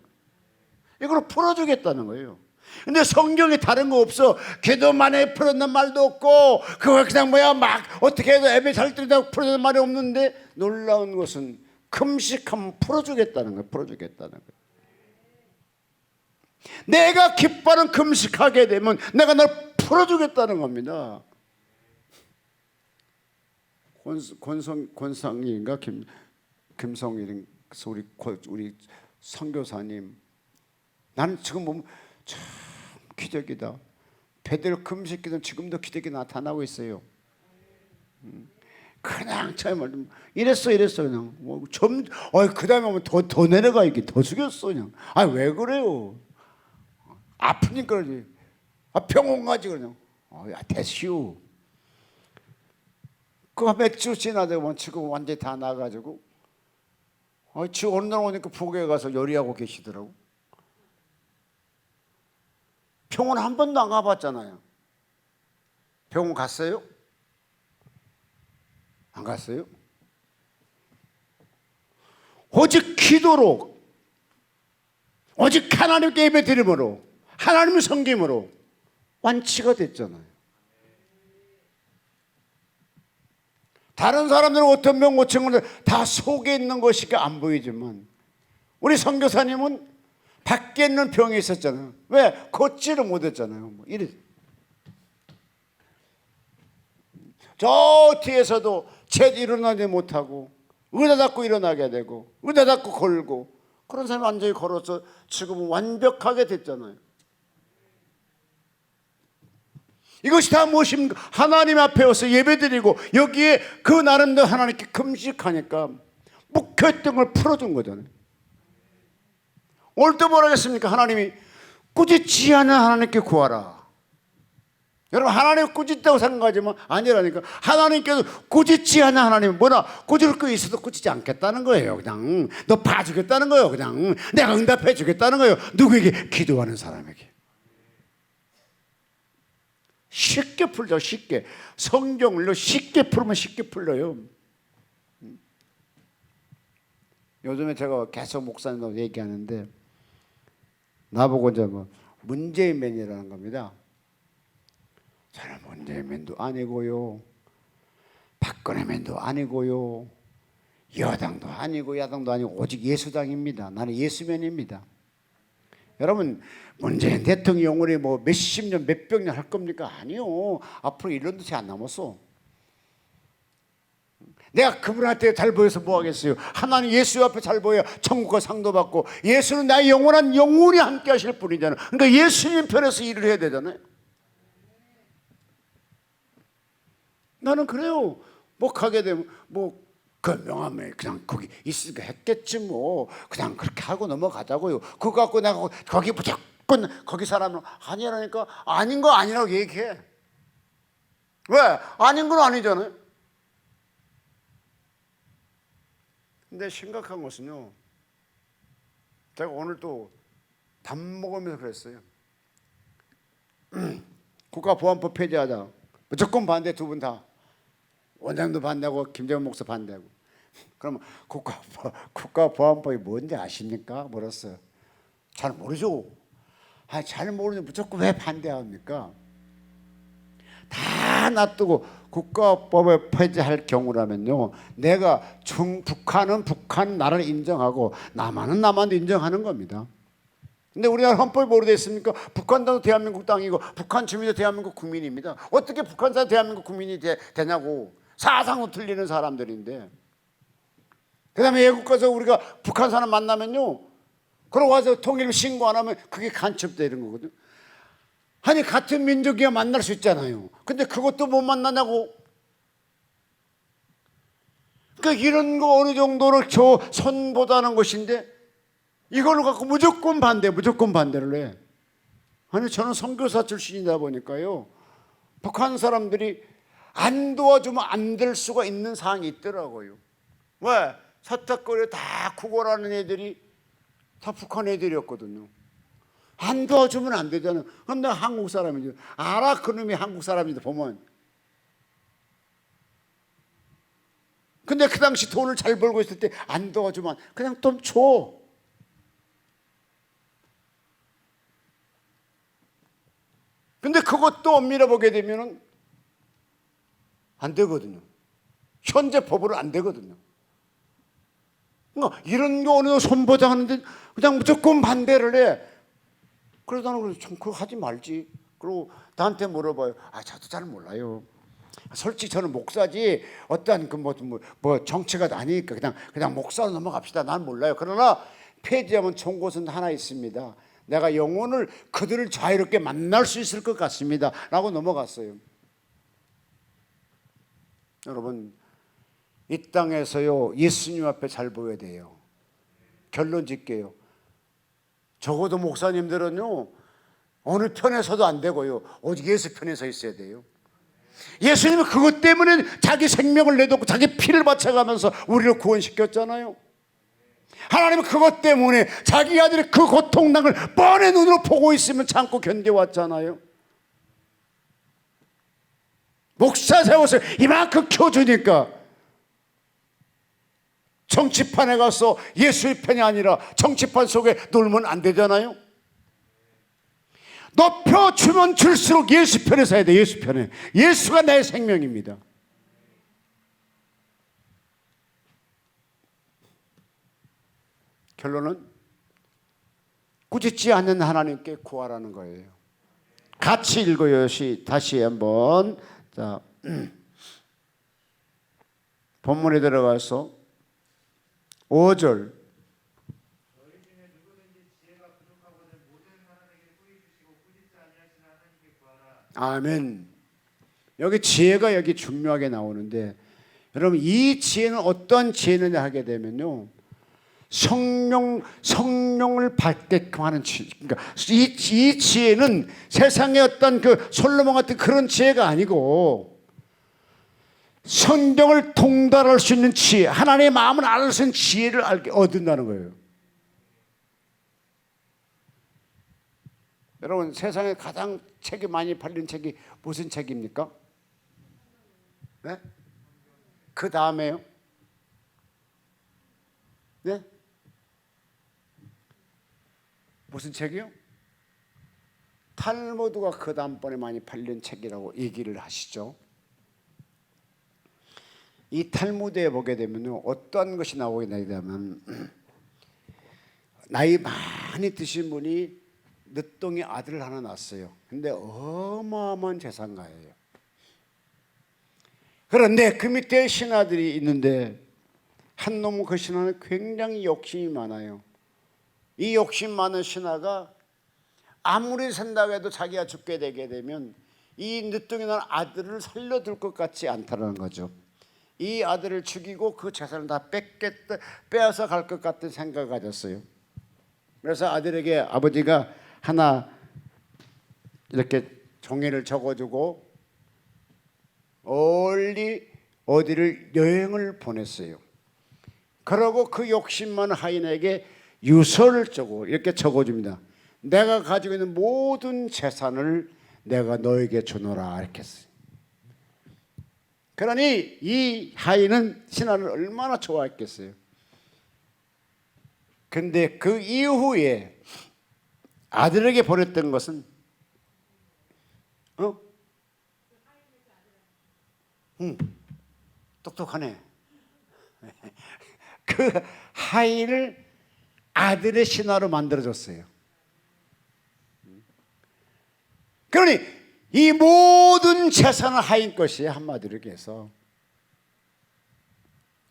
이걸 풀어주겠다는 거예요. 근데 성경에 다른 거 없어. 기도만 해 풀어준다는 말도 없고, 그걸 그냥 막 어떻게 해도 애비 잘 때린다고 풀어주는 말이 없는데, 놀라운 것은 금식하면 풀어주겠다는 거예요. 풀어주겠다는 거예요. 내가 기뻐하는 금식하게 되면 내가 널 풀어주겠다는 겁니다. 권성희인가 김성일 우리 선교사님, 나는 지금 보면 참 기적이다. 베드로 금식 기도 지금도 기적이 나타나고 있어요. 그냥 참 이랬어 그냥 그 다음에 오면 더 내려가 이게 더 숙였어 그냥. 왜 그래요? 아프니까 그러지. 병원 가지 그냥. 됐슈. 그 몇 주 지나서 지금 완전히 다 나가지고 지금 어느 날 오니까 부교에 가서 요리하고 계시더라고. 병원 한 번도 안 가봤잖아요. 병원 갔어요? 안 갔어요? 오직 기도로, 오직 하나님께 예배드림으로, 하나님의 섬김으로 완치가 됐잖아요. 다른 사람들은 어떤 병 고친 건데 다 속에 있는 것이 안 보이지만, 우리 선교사님은 밖에 있는 병이 있었잖아요. 왜? 걷지를 못했잖아요. 저 뒤에서도 쟤 일어나지 못하고 의자 잡고 일어나게 되고 의자 잡고 걸고, 그런 사람이 완전히 걸어서 지금은 완벽하게 됐잖아요. 이것이 다 무엇입니까? 하나님 앞에 와서 예배드리고 여기에 그 나름대로 하나님께 금식하니까 묵혀있던 걸 풀어준 거잖아요. 오늘 또 뭐라 했습니까? 하나님이 꾸짖지 않은 하나님께 구하라. 여러분, 하나님 꾸짖다고 생각하지만 아니라니까. 하나님께서 꾸짖지 않은 하나님은 뭐나 꾸짖을 거 있어도 꾸짖지 않겠다는 거예요. 그냥 너 봐주겠다는 거예요. 그냥 내가 응답해 주겠다는 거예요. 누구에게? 기도하는 사람에게. 쉽게 풀죠. 쉽게. 성경을로 쉽게 풀면 쉽게 풀려요. 요즘에 제가 계속 목사님하고 얘기하는데 나보고 이제 문재인맨이라는 겁니다. 저는 문재인맨도 아니고요, 박근혜맨도 아니고요, 여당도 아니고 야당도 아니고 오직 예수당입니다. 나는 예수맨입니다. 여러분, 문재인 대통령이 몇십 년 몇백 년 할 겁니까? 아니요. 앞으로 1년도 채 안 남았어. 내가 그분한테 잘 보여서 뭐 하겠어요? 하나님 예수 앞에 잘 보여야 천국과 상도 받고, 예수는 나의 영원한 영원히 함께 하실 분이잖아요. 그러니까 예수님 편에서 일을 해야 되잖아요. 나는 그래요. 뭐 가게 되면 뭐 그 명함에 그냥 거기 있으니까 했겠지 뭐 그냥 그렇게 하고 넘어가자고요. 그거 갖고 내가 거기 무조건 거기 사람은 아니라니까 아닌 거 아니라고 얘기해. 왜? 아닌 건 아니잖아요. 근데 심각한 것은요, 제가 오늘 또 밥 먹으면서 그랬어요. 국가보안법 폐지하자. 무조건 반대. 두 분 다. 원장도 반대하고 김재원 목사 반대하고. 그러면 국가보안법이 뭔지 아십니까? 물었어요. 잘 모르죠. 잘 모르는데 무조건 왜 반대합니까? 다 놔두고 국가법을 폐지할 경우라면요, 내가 북한은 북한 나라를 인정하고 남한은 남한도 인정하는 겁니다. 근데 우리나라 헌법이 뭐로 되어 있습니까? 북한 땅도 대한민국 땅이고 북한 주민도 대한민국 국민입니다. 어떻게 북한 사람 대한민국 국민이 되냐고. 사상도 틀리는 사람들인데. 그 다음에 외국 가서 우리가 북한 사람 만나면요, 그러고 와서 통일 신고 안 하면 그게 간첩되는 거거든요. 아니 같은 민족이야 만날 수 있잖아요. 근데 그것도 못 만나냐고. 그러니까 이런 거 어느 정도로 선보다는 것인데 이걸로 갖고 무조건 반대를 해. 아니 저는 선교사 출신이다 보니까요, 북한 사람들이 안 도와주면 안 될 수가 있는 상황이 있더라고요. 왜? 사탁거리에 다 구걸하는 애들이 다 북한 애들이었거든요. 안 도와주면 안 되잖아요. 근데 한국 사람이죠. 알아, 그놈이 한국 사람인데 보면. 근데 그 당시 돈을 잘 벌고 있을 때 안 도와주면 그냥 돈 줘. 근데 그것도 엄밀히 보게 되면은 안 되거든요. 현재 법으로 안 되거든요. 그러니까 이런 거 어느 정도 손보장하는데 그냥 무조건 반대를 해. 그래서 나는 그거 하지 말지. 그리고 나한테 물어봐요. 저도 잘 몰라요. 솔직히 저는 목사지 어떠한 뭐 정치가 아니니까 그냥 목사로 넘어갑시다. 난 몰라요. 그러나 폐지하면 좋은 것은 하나 있습니다. 내가 영혼을 그들을 자유롭게 만날 수 있을 것 같습니다. 라고 넘어갔어요. 여러분, 이 땅에서요, 예수님 앞에 잘 보여야 돼요. 결론 짓게요. 적어도 목사님들은요, 어느 편에 서도 안 되고요, 오직 예수 편에 서 있어야 돼요. 예수님은 그것 때문에 자기 생명을 내놓고 자기 피를 바쳐가면서 우리를 구원시켰잖아요. 하나님은 그것 때문에 자기 아들의 그 고통당을 뻔히 눈으로 보고 있으면 참고 견뎌왔잖아요. 목사 세워서 이만큼 켜주니까 정치판에 가서 예수의 편이 아니라 정치판 속에 놀면 안 되잖아요. 높여주면 줄수록 예수 편에 서야 돼. 예수 편에. 예수가 내 생명입니다. 결론은 꾸짖지 않는 하나님께 구하라는 거예요. 같이 읽어요. 다시 한번. 자, 본문에 들어가서 5절. 너희 중에 누구든지 지혜가 부족하거든 모든 사람에게 후히 주시고 꾸짖지 아니하시는 하나님께 구하라. 아멘. 여기 지혜가 여기 중요하게 나오는데, 여러분 이 지혜는 어떤 지혜느냐 하게 되면요, 성령을 받게끔 하는 지혜. 그러니까 이 지혜는 세상의 어떤 그 솔로몬 같은 그런 지혜가 아니고 성경을 통달할 수 있는 지혜, 하나님의 마음을 알 수 있는 지혜를 얻는다는 거예요. 여러분 세상에 가장 책이 많이 팔린 책이 무슨 책입니까? 네? 그 다음에요? 네? 무슨 책이요? 탈무드가 그 다음번에 많이 팔린 책이라고 얘기를 하시죠. 이 탈무드에 보게 되면 어떤 것이 나오게 되냐면, 나이 많이 드신 분이 늦둥이 아들을 하나 낳았어요. 근데 어마어마한 재산가예요. 그런데 그 밑에 신하들이 있는데 한 놈은 그 신하는 굉장히 욕심이 많아요. 이 욕심 많은 신하가 아무리 산다고 해도 자기가 죽게 되게 되면 이 늦둥이 난 아들을 살려둘 것 같지 않다는 거죠. 이 아들을 죽이고 그 재산을 다 빼앗아 갈 것 같은 생각을 가졌어요. 그래서 아들에게 아버지가 하나 이렇게 종이를 적어주고 멀리 어디를 여행을 보냈어요. 그러고 그 욕심 많은 하인에게 유서를 이렇게 적어줍니다. 내가 가지고 있는 모든 재산을 내가 너에게 주노라 이렇게 했어요. 그러니 이 하인은 신하를 얼마나 좋아했겠어요. 근데 그 이후에 아들에게 보냈던 것은 똑똑하네. 그 하인을 아들의 신하로 만들어줬어요. 그러니 이 모든 재산은 하인 것이에요, 한마디로 얘기해서.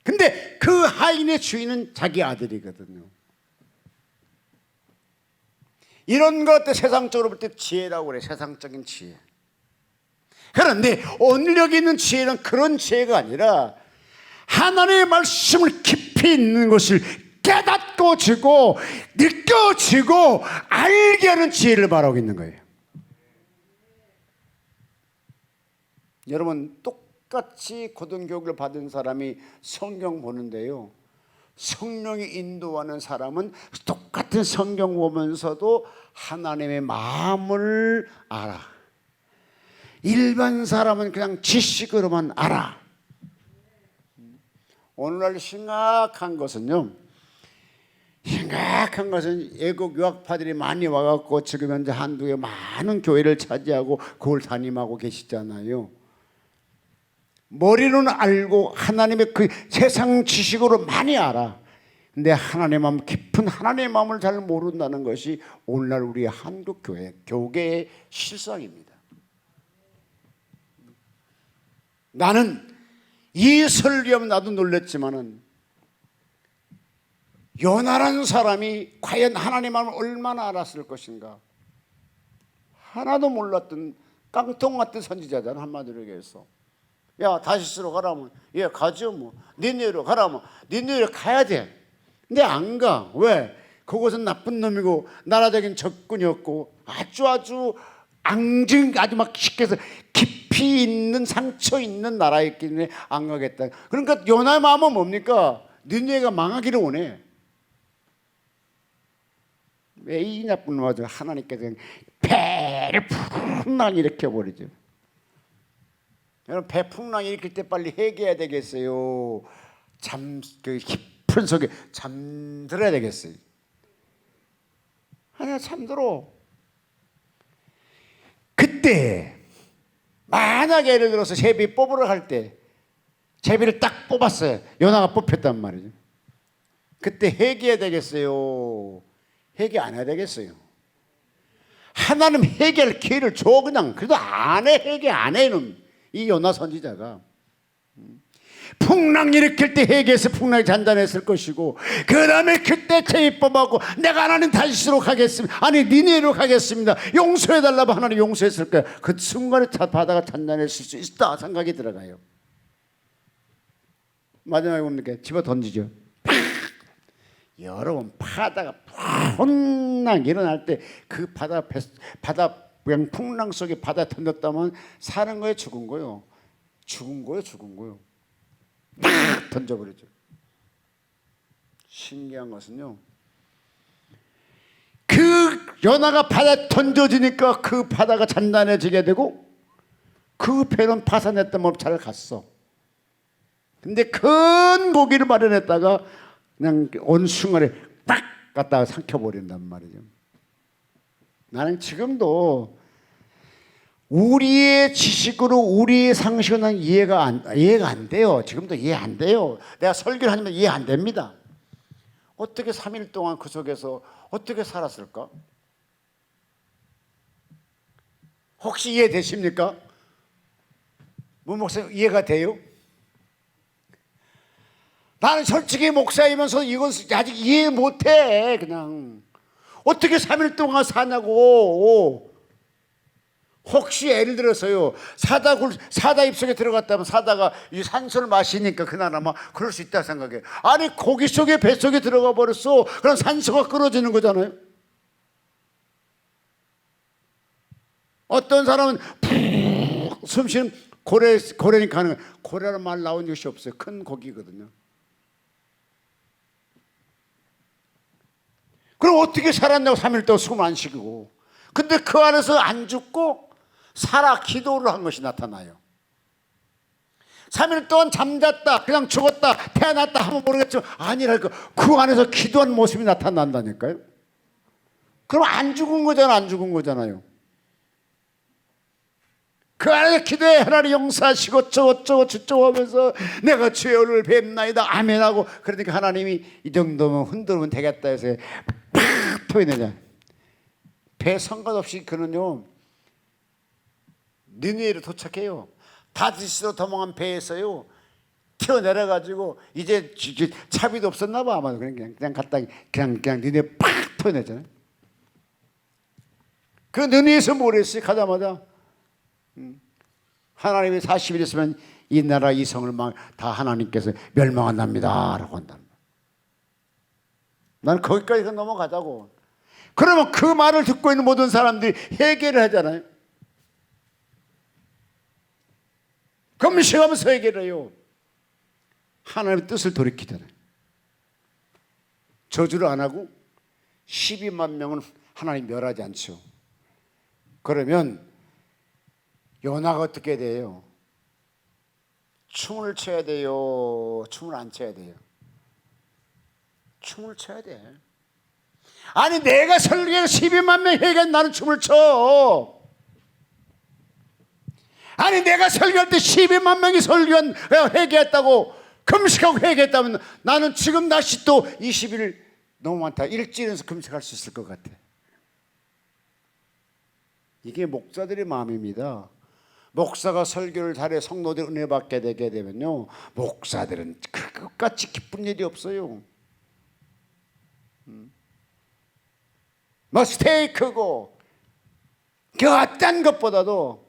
근데 그 하인의 주인은 자기 아들이거든요. 이런 것들 세상적으로 볼 때 지혜라고 그래. 세상적인 지혜. 그런데 오늘 여기 있는 지혜는 그런 지혜가 아니라 하나님의 말씀을 깊이 있는 것을 깨닫고 지고 느껴지고 알게 하는 지혜를 말하고 있는 거예요. 여러분, 똑같이 고등교육을 받은 사람이 성경 보는데요, 성령이 인도하는 사람은 똑같은 성경 보면서도 하나님의 마음을 알아. 일반 사람은 그냥 지식으로만 알아. 오늘날 심각한 것은 외국 유학파들이 많이 와갖고 지금 현재 한국에 많은 교회를 차지하고 그걸 담임하고 계시잖아요. 머리는 알고 하나님의 그 세상 지식으로 많이 알아. 근데 하나님의 마음, 깊은 하나님의 마음을 잘 모른다는 것이 오늘날 우리 한국 교계의 실상입니다. 나는 이 설교하면 나도 놀랬지만은 요나라는 사람이 과연 하나님의 마음을 얼마나 알았을 것인가. 하나도 몰랐던 깡통 같은 선지자잖아, 한마디로 얘기해서. 야, 다시스로 가라면 예 가죠. 뭐 니네로 가라면 니네로 가야 돼. 근데 안 가. 왜? 그것은 나쁜 놈이고 나라적인 적군이었고 아주 아주 막 쉽게 해서 깊이 있는 상처 있는 나라였기 때문에 안 가겠다. 그러니까 요나의 마음은 뭡니까? 니네가 망하기를 원해. 왜 이 나쁜 놈아들 하나님께서 배를 풍랑 일으켜 버리죠. 여러분, 배풍랑 일으킬 때 빨리 회개해야 되겠어요. 그 깊은 속에 잠들어야 되겠어요. 아니야, 잠들어. 그때 만약에 예를 들어서 제비 뽑으러 갈 때 제비를 딱 뽑았어요. 요나가 뽑혔단 말이죠. 그때 회개해야 되겠어요. 회개 안 해야 되겠어요. 하나님 회개할 기회를 줘. 그냥 그래도 안 해. 회개 안 해. 이 요나 선지자가 풍랑 일으킬 때 회개해서 풍랑이 잔잔했을 것이고, 그 다음에 그때 제비 뽑았고 내가 하나님 다시스로 가겠습니다. 아니 니네로 가겠습니다. 용서해달라고 하나님 용서했을 거야. 그 순간에 바다가 잔잔했을 수 있다 생각이 들어가요. 마지막에 뭡니까? 집어 던지죠. 여러분, 바다가 풍랑 일어날 때 그 바다 그냥 풍랑 속에 바다에 던졌다면 사는 거예요, 죽은 거예요? 죽은 거예요. 막 던져버리죠. 신기한 것은요, 그 요나가 바다에 던져지니까 그 바다가 잔잔해지게 되고 그 배는 파산했던 법 잘 갔어. 근데 큰 고기를 마련했다가 그냥 온 순간에 빡 갖다가 삼켜버린단 말이죠. 나는 지금도 우리의 지식으로 우리의 상식은 이해가 안 돼요. 지금도 이해 안 돼요. 내가 설교를 하지만 이해 안 됩니다. 어떻게 3일 동안 그 속에서 어떻게 살았을까? 혹시 이해되십니까? 문 목사님, 이해가 돼요? 나는 솔직히 목사이면서 이건 아직 이해 못해. 그냥 어떻게 3일 동안 사냐고. 혹시 예를 들어서요, 사다 입속에 들어갔다면 사다가 이 산소를 마시니까 그나마 그럴 수 있다 생각해. 아니 고기 속에 배 속에 들어가 버렸어. 그럼 산소가 끊어지는 거잖아요. 어떤 사람은 푹 숨쉬는 고래니까 하는 거예요. 고래라는 말 나온 것이 없어요. 큰 고기거든요. 그럼 어떻게 살았냐고 3일 동안 숨 안 쉬고. 근데 그 안에서 안 죽고 살아 기도를 한 것이 나타나요. 3일 동안 잠잤다, 그냥 죽었다, 태어났다 하면 모르겠지만 아니랄까, 그 안에서 기도한 모습이 나타난다니까요. 그럼 안 죽은 거잖아, 안 죽은 거잖아요. 그 안에서 기도해 하나님 용서하시고 어쩌고 하면서 내가 주의 얼굴을 뵙나이다 아멘하고, 그러니까 하나님이 이 정도면 흔들면 되겠다 해서 팍 토해내자. 배 상관없이 그는요 니느웨로 도착해요. 다시스로 도망한 배에서요 튀어내려가지고 이제 차비도 없었나 봐 아마. 그냥 갔다 그냥 니느웨 팍 토해내잖아요. 그 니느웨에서 뭘 했어요? 가자마자 하나님이 40일 있으면 이 나라 이 성을 다 하나님께서 멸망한답니다 라고 한다. 나는 거기까지 넘어가자고. 그러면 그 말을 듣고 있는 모든 사람들이 회개를 하잖아요. 금식하면서 회개를 해요. 하나님의 뜻을 돌이키잖아요. 저주를 안 하고 12만 명은 하나님 멸하지 않죠. 그러면 요나가 어떻게 돼요? 춤을 춰야 돼요? 춤을 안 춰야 돼요? 춤을 춰야 돼. 아니 내가 설교해서 12만 명 회개한 나는 춤을 춰. 아니 내가 설교할 때 12만 명이 설교한 회개했다고 금식하고 회개했다면 나는 지금 다시 또 20일 너무 많다. 일주일에서 금식할 수 있을 것 같아. 이게 목사들의 마음입니다. 목사가 설교를 잘해 성도들 은혜 받게 되게 되면요 목사들은 그것같이 기쁜 일이 없어요. 뭐 스테이크고 그 어떤 것보다도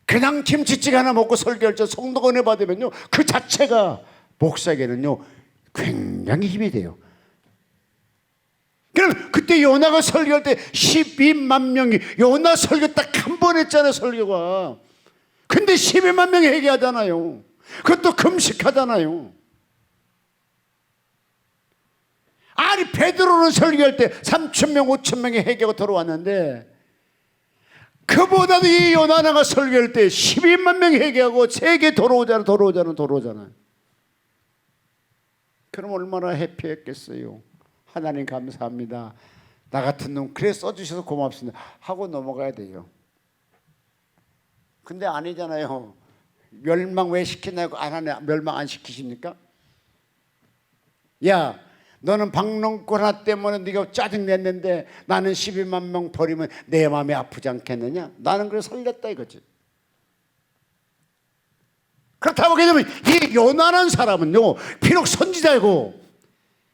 그냥 김치찌개 하나 먹고 설교할 때 성도가 은혜 받으면요 그 자체가 목사에게는요 굉장히 힘이 돼요. 그럼 그때 요나가 설교할 때 12만 명이 요나 설교 딱 한 번 했잖아요 설교가. 근데 12만 명이 회개하잖아요. 그것도 금식하잖아요. 아니 베드로는 설교할 때 3,000명 5,000명이 회개하고 돌아왔는데 그보다도 이 요나가 설교할 때 12만 명이 회개하고 세계 돌아오잖아요. 그럼 얼마나 해피했겠어요. 하나님 감사합니다. 나 같은 놈 그래 써주셔서 고맙습니다 하고 넘어가야 돼요. 근데 아니잖아요. 멸망 왜 시키냐고 안 하냐. 멸망 안 시키십니까? 야 너는 박농권 하나 때문에 네가 짜증냈는데 나는 12만 명 버리면 내 마음이 아프지 않겠느냐. 나는 그래서 살렸다 이거지. 그렇다고 하게 되면 이 요나라는 사람은요 비록 선지자이고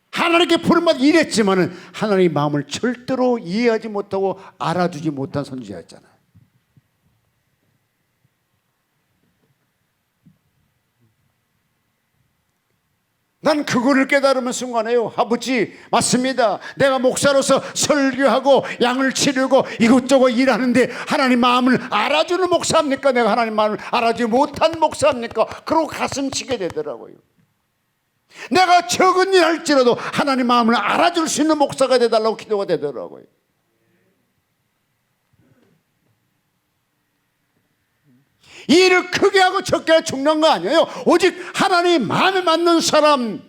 하나님께 부름받아 일했지만은 하나님의 마음을 절대로 이해하지 못하고 알아주지 못한 선지자였잖아요. 난 그거를 깨달으면 순간에요 아버지 맞습니다. 내가 목사로서 설교하고 양을 치르고 이것저것 일하는데 하나님 마음을 알아주는 목사입니까? 내가 하나님 마음을 알아주지 못한 목사입니까? 그러고 가슴 치게 되더라고요. 내가 적은 일 할지라도 하나님 마음을 알아줄 수 있는 목사가 되달라고 기도가 되더라고요. 이 일을 크게 하고 적게 하고 중요한 거 아니에요. 오직 하나님 마음에 맞는 사람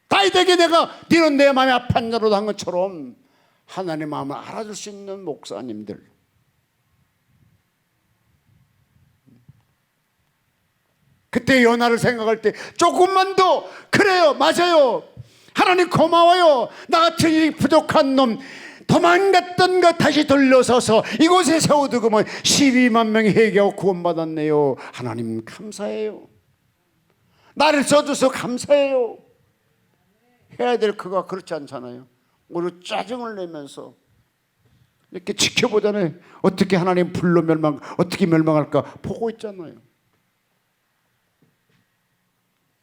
다윗에게 내가 너는 내 마음에 아픈 자로도 한 것처럼 하나님 마음을 알아줄 수 있는 목사님들. 그때 요나를 생각할 때 조금만 더 그래요 맞아요 하나님 고마워요 나 같은 이 부족한 놈 도망갔던 것 다시 돌려서서 이곳에 세워두고 12만 명이 회개하고 구원받았네요. 하나님 감사해요. 나를 써줘서 감사해요. 해야 될 그가 그렇지 않잖아요. 오히려 짜증을 내면서 이렇게 지켜보잖아요. 어떻게 하나님 불로 어떻게 멸망할까 보고 있잖아요.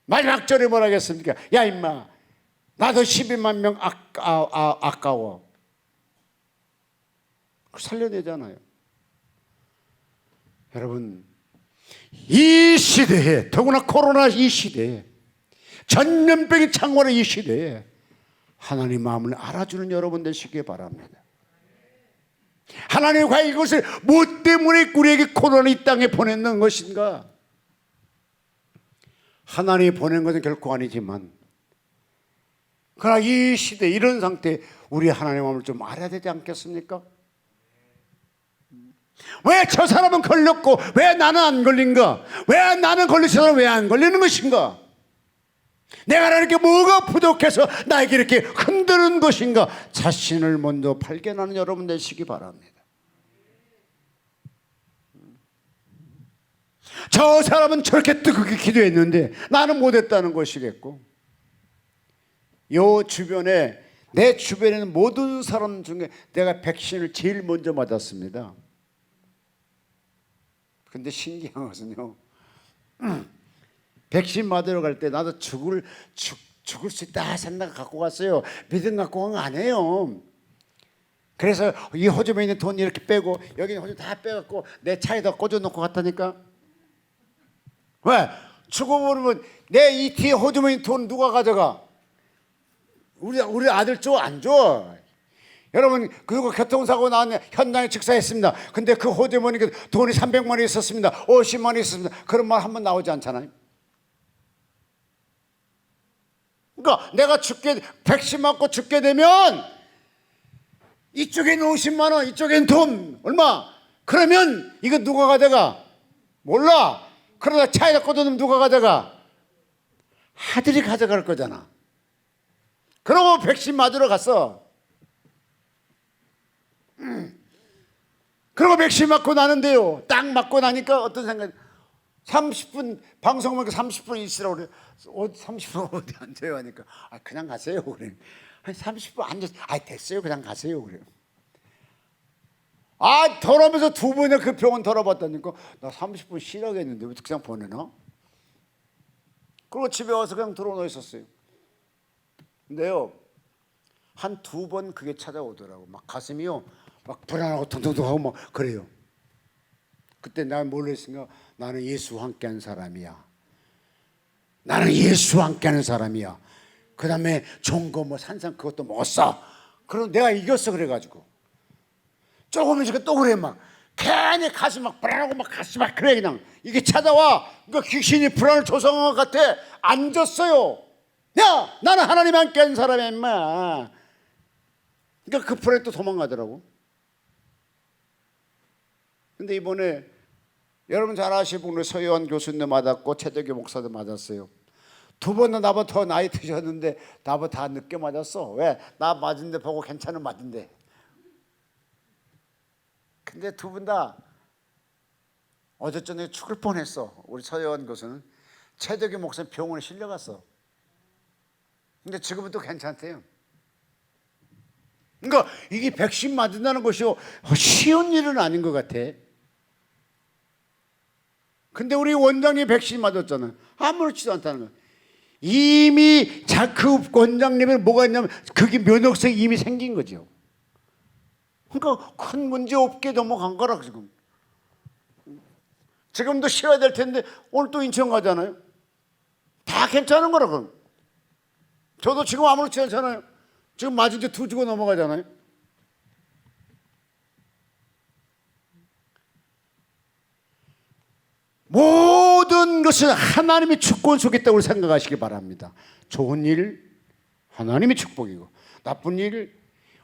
마지막 절에 뭐라 하겠습니까? 야 임마, 나도 12만 명 아까워. 살려내잖아요. 여러분, 이 시대에, 더구나 코로나 이 시대에, 전염병이 창궐한 이 시대에 하나님 마음을 알아주는 여러분 되시기 바랍니다. 하나님 과연 이것을 무엇 때문에 우리에게 코로나 이 땅에 보냈는 것인가? 하나님이 보낸 것은 결코 아니지만, 그러나 이 시대 이런 상태에 우리 하나님의 마음을 좀 알아야 되지 않겠습니까? 왜 저 사람은 걸렸고 왜 나는 안 걸린가? 왜 나는 걸린 사람은 왜 안 걸리는 것인가? 내가 하나님께 뭐가 부족해서 나에게 이렇게 흔드는 것인가? 자신을 먼저 발견하는 여러분 되시기 바랍니다. 저 사람은 저렇게 뜨겁게 기도했는데 나는 못했다는 것이겠고, 요 주변에, 내 주변에는 모든 사람 중에 내가 백신을 제일 먼저 맞았습니다. 근데 신기한 것은요, 백신 맞으러 갈 때 나도 죽을 수 있다 생각 갖고 갔어요. 믿음 갖고 간 거 아니에요. 그래서 이 호주머니에 있는 돈 이렇게 빼고 여기 호주 다 빼갖고 내 차에다 꽂아놓고 갔다니까. 왜? 죽어버리면 내 이 뒤에 호주머니 돈 누가 가져가? 우리 아들 줘? 안 줘? 여러분, 그리고 교통사고 나왔네. 현장에 직사했습니다. 근데 그 호주머니 돈이 300만 원 있었습니다. 50만 원 있었습니다. 그런 말 한 번 나오지 않잖아요. 그러니까 내가 백신 맞고 죽게 되면 이쪽에는 50만 원, 이쪽에는 돈 얼마? 그러면 이거 누가 가져가? 몰라. 그러다 차에다 꽂아놓으면 누가 가져가? 아들이 가져갈 거잖아. 그러고 백신 맞으러 갔어. 그리고 백신 맞고 나는데요, 딱 맞고 나니까 어떤 생각이, 30분 방송 보니까 30분 있으라고 그래. 30분 어디 앉아요 하니까 그냥 가세요 그래. 한 30분 앉아서 됐어요 그냥 가세요 그래요. 더러면서 두 번이나 그 병원 돌아봤다니까 나 30분 쉬라겠는데 왜 그냥 보내나? 그리고 집에 와서 그냥 들어놓아 있었어요. 근데요, 한 두 번 그게 찾아오더라고. 막 가슴이요 막 불안하고 퉁퉁퉁하고 막 그래요. 그때 내가 뭘 했으니까 나는 예수와 함께하는 사람이야. 나는 예수와 함께하는 사람이야. 그 다음에 좋은 거 뭐 산삼 그것도 못 사. 그럼 내가 이겼어. 그래가지고 조금 있으니까 또 그래. 막 괜히 가슴 막 불안하고 막 가슴 막 그래. 그냥 이게 찾아와. 그러니까 귀신이 불안을 조성한 것 같아. 앉았어요. 야, 나는 하나님 함께하는 사람이야 임마. 그러니까 그 불안이 또 도망가더라고. 근데 이번에 여러분 잘 아시고 우리 서유원 교수님도 맞았고 최덕기 목사도 맞았어요. 두 번은 나보다 더 나이 드셨는데 나보다 다 늦게 맞았어. 왜? 나 맞은데 보고 괜찮은 맞은데. 근데 두 분 다 어제 저녁에 죽을 뻔했어. 우리 서유원 교수는 최덕기 목사님 병원에 실려갔어. 근데 지금은 또 괜찮대요. 그러니까 이게 백신 맞는다는 것이 쉬운 일은 아닌 것 같아. 근데 우리 원장님 백신 맞았잖아요. 아무렇지도 않다는 거예요. 이미 그 원장님은 뭐가 있냐면 그게 면역성이 이미 생긴 거죠. 그러니까 큰 문제 없게 넘어간 거라. 지금도 쉬어야 될 텐데 오늘 또 인천 가잖아요. 다 괜찮은 거라. 그럼 저도 지금 아무렇지 않잖아요. 지금 맞은 지 2주가 넘어가잖아요. 모든 것은 하나님의 주권 속에 있다고 생각하시기 바랍니다. 좋은 일 하나님의 축복이고 나쁜 일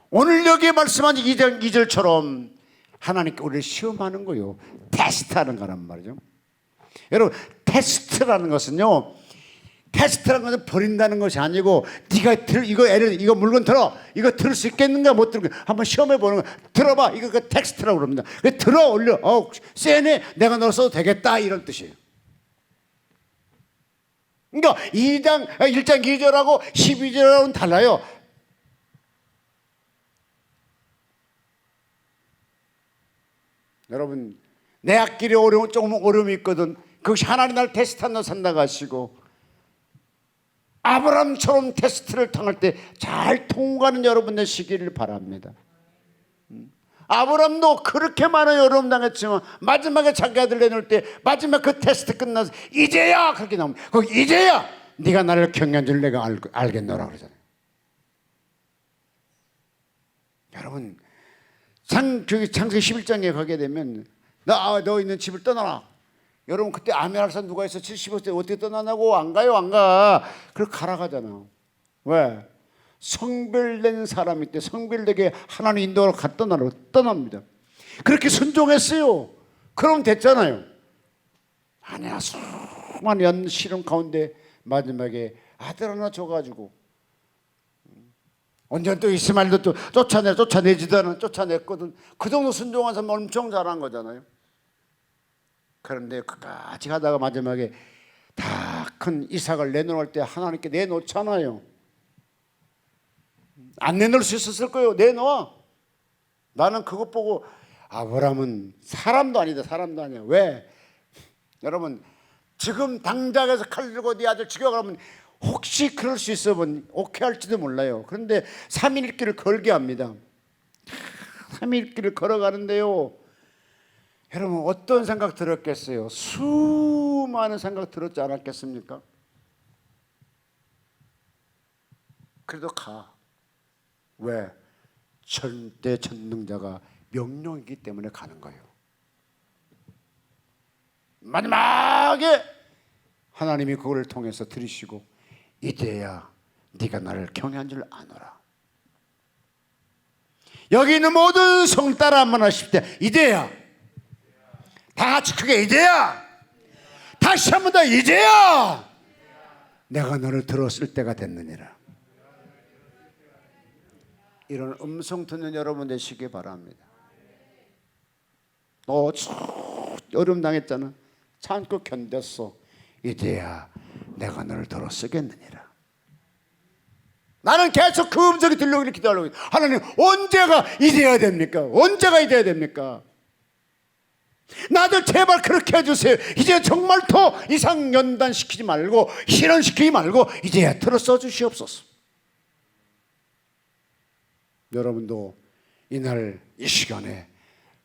오늘 여기에 말씀한 2절처럼 하나님께 우리를 시험하는 거요. 테스트하는 거란 말이죠. 여러분, 테스트라는 것은요, 테스트라는 것은 버린다는 것이 아니고 네가 이거 물건 들어. 이거 들을 수 있겠는가 못 들을 한번 시험해 보는 거. 들어봐. 이거 그 텍스트라고 그럽니다. 들어 올려. 세네. 내가 너 써도 되겠다 이런 뜻이에요. 그러니까 1장 2절하고 12절하고는 달라요. 여러분 내 앞길에 조금 어려움이 있거든. 그것이 하나님 날 테스트한다 산다 가시고 아브라함처럼 테스트를 당할 때 잘 통과하는 여러분 되시기를 바랍니다. 아브라함도 그렇게 많은 어려움 당했지만 마지막에 자기 아들 내놓을 때 마지막 그 테스트 끝나서 이제야 그렇게 나옵니다. 거기 이제야 네가 나를 경외한 줄 내가 알겠노라 그러잖아요. 여러분 창세기 11장에 가게 되면 너 있는 집을 떠나라. 여러분 그때 아멘할 사람 누가 있어? 75세 어떻게 떠나냐고. 안 가요 안 가. 그걸 가라 가잖아. 왜? 성별된 사람이 때 성별되게 하나님 인도로 떠납니다. 그렇게 순종했어요. 그럼 됐잖아요. 아니야 수많은 시름 가운데 마지막에 아들 하나 줘가지고 언제 또 이스마엘도 또 쫓아내지도 않은 쫓아냈거든. 그 정도 순종한 사람 엄청 잘한 거잖아요. 그런데 끝까지 가다가 마지막에 다 큰 이삭을 내놓을 때 하나님께 내놓잖아요. 안 내놓을 수 있었을 거예요. 내놓아. 나는 그것 보고 아브라함은 사람도 아니다. 사람도 아니야. 왜? 여러분 지금 당장에서 칼 들고 네 아들 죽여가면 혹시 그럴 수 있으면 오케이 할지도 몰라요. 그런데 3일 길을 걸게 합니다. 3일 길을 걸어가는데요. 여러분 어떤 생각 들었겠어요? 수많은 생각 들었지 않았겠습니까? 그래도 가. 왜? 절대 전능자가 명령이기 때문에 가는 거예요. 마지막에 하나님이 그걸 통해서 들으시고 이제야 네가 나를 경외한 줄 아노라. 여기 있는 모든 성 따라 한번 하십시오. 이제야. 다 같이 크게 이제야. 다시 한 번 더 이제야. 내가 너를 들었을 때가 됐느니라. 이런 음성 듣는 여러분 되시기 바랍니다. 너 어려움 당했잖아. 참고 견뎠어. 이제야 내가 너를 들어 쓰겠느니라. 나는 계속 그 음성이 들려오기를 기다리고 있어요. 하나님 언제가 이제야 됩니까? 언제가 이제야 됩니까? 나들 제발 그렇게 해주세요. 이제 정말 더 이상 연단시키지 말고 실현시키지 말고 이제야 들어 써주시옵소서. 여러분도 이날 이 시간에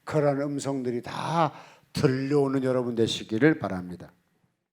그러한 음성들이 다 들려오는 여러분 되시기를 바랍니다.